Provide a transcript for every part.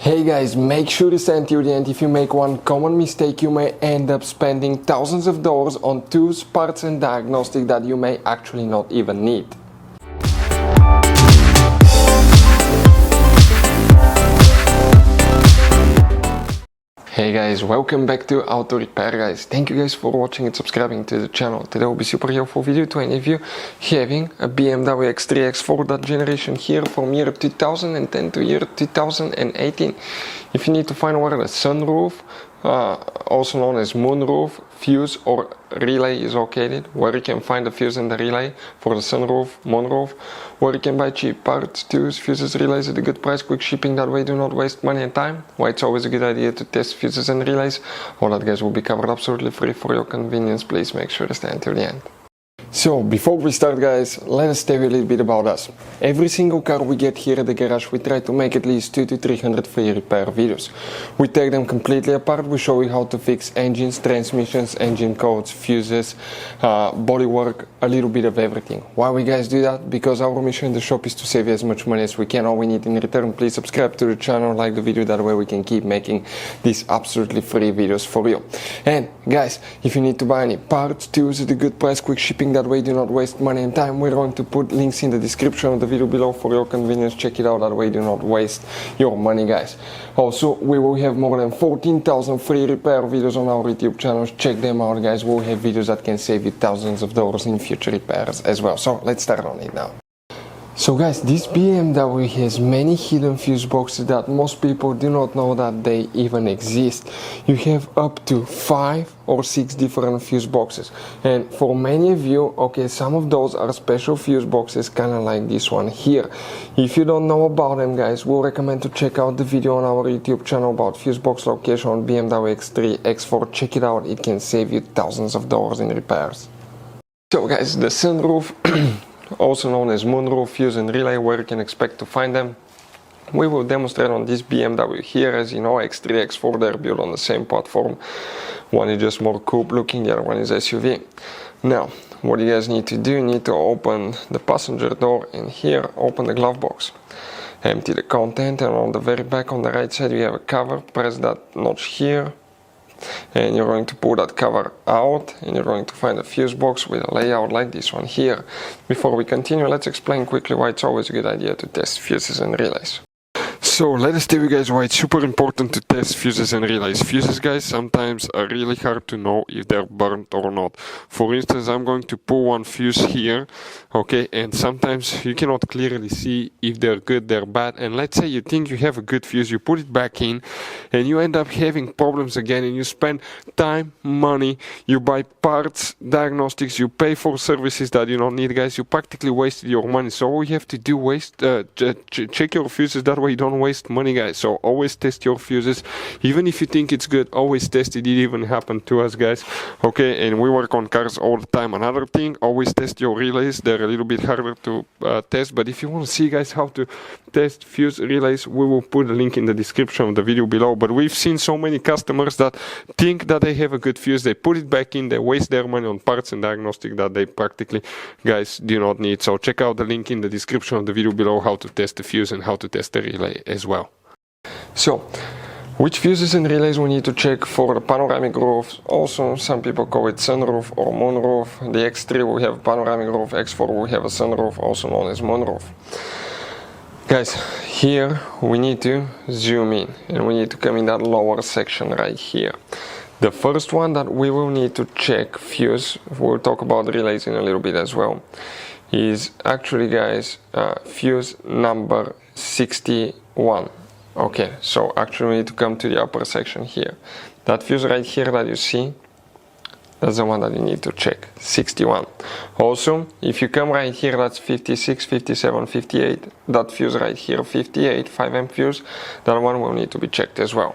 Hey guys, make sure to stay until the end. If you make one common mistake, you may end up spending thousands of dollars on tools, parts and diagnostics that you may actually not even need. Hey guys, welcome back to Auto Repair guys. Thank you guys for watching and subscribing to the channel. Today will be super helpful video to any of you having a BMW X3, X4, that generation here from year 2010 to year 2018. If you need to find where the sunroof, also known as moonroof, fuse or relay is located, where you can find the fuse and the relay for the sunroof, moonroof, where you can buy cheap parts, tools, fuses, relays at a good price, quick shipping, that way do not waste money and time, why it's always a good idea to test fuses and relays. All that guys will be covered absolutely free for your convenience. Please make sure to stay until the end. So, before we start guys, let us tell you a little bit about us. Every single car we get here at the garage, we try to make at least 200 to 300 free repair videos. We take them completely apart, we show you how to fix engines, transmissions, engine codes, fuses, bodywork, a little bit of everything. Why we guys do that? Because our mission in the shop is to save you as much money as we can. All we need in return, please subscribe to the channel, like the video, that way we can keep making these absolutely free videos for you. And guys, if you need to buy any parts, tools at a good price, quick shipping, that way do not waste money and time, we're going to put links in the description of the video below for your convenience. Check it out, that way do not waste your money guys. Also, we will have more than 14,000 free repair videos on our YouTube channels. Check them out guys, we'll have videos that can save you thousands of dollars in future repairs as well. So let's start on it now. So guys, this BMW has many hidden fuse boxes that most people do not know that they even exist. You have up to 5 or 6 different fuse boxes, and for many of you, okay, some of those are special fuse boxes, kind of like this one here. If you don't know about them guys, we'll recommend to check out the video on our YouTube channel about fuse box location on BMW X3, X4. Check it out, it can save you thousands of dollars in repairs. So guys, the sunroof also known as moonroof, fuse and relay, where you can expect to find them, we will demonstrate on this BMW here. As you know, X3, X4, they're built on the same platform. One is just more coupe looking, the other one is SUV. Now, what you guys need to do, you need to open the passenger door, and here, open the glove box. Empty the content, and on the very back on the right side you have a cover. Press that notch here, and you're going to pull that cover out, and you're going to find a fuse box with a layout like this one here. Before we continue, let's explain quickly why it's always a good idea to test fuses and relays. So let us tell you guys why it's super important to test fuses and relays. Fuses guys sometimes are really hard to know if they're burnt or not. For instance, I'm going to pull one fuse here, okay, and sometimes you cannot clearly see if they're good, they're bad. And let's say you think you have a good fuse, you put it back in, and you end up having problems again, and you spend time, money, you buy parts, diagnostics, you pay for services that you don't need guys, you practically wasted your money. So all you have to do, check your fuses, that way you don't waste money guys. So always test your fuses, even if you think it's good, always test it. It even happened to us guys, okay, and we work on cars all the time. Another thing, always test your relays. They're a little bit harder to test, but if you want to see guys how to test fuse relays, we will put a link in the description of the video below. But we've seen so many customers that think that they have a good fuse, they put it back in, they waste their money on parts and diagnostic that they practically guys do not need. So check out the link in the description of the video below, how to test the fuse and how to test the relay as well. So, which fuses and relays we need to check for the panoramic roofs? Also, some people call it sunroof or moonroof. The X3 we have a panoramic roof, X4 we have a sunroof, also known as moonroof. Guys, here we need to zoom in, and we need to come in that lower section right here. The first one that we will need to check fuse, we'll talk about relays in a little bit as well, is actually guys fuse number 61. Okay, so actually we need to come to the upper section here. That fuse right here that you see, that's the one that you need to check, 61. Also, if you come right here, that's 56, 57, 58. That fuse right here, 58, 5M fuse, that one will need to be checked as well.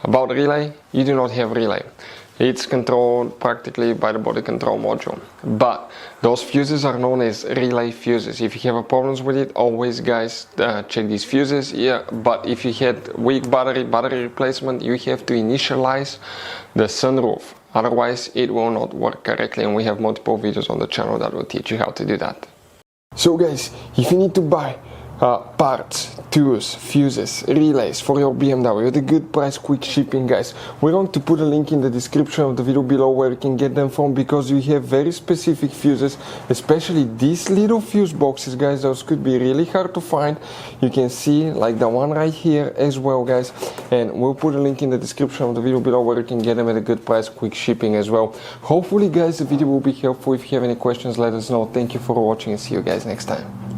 About relay, you do not have relay. It's controlled practically by the body control module. But those fuses are known as relay fuses. If you have problems with it, always guys check these fuses. Yeah, but if you had weak battery replacement, you have to initialize the sunroof. Otherwise, it will not work correctly, and we have multiple videos on the channel that will teach you how to do that. So guys, if you need to buy parts, tools, fuses, relays for your BMW at a good price, quick shipping, guys. We're going to put a link in the description of the video below where you can get them from, because we have very specific fuses, especially these little fuse boxes, guys. Those could be really hard to find. You can see like the one right here as well, guys, and we'll put a link in the description of the video below where you can get them at a good price, quick shipping as well. Hopefully, guys, the video will be helpful. If you have any questions, let us know. Thank you for watching and see you guys next time.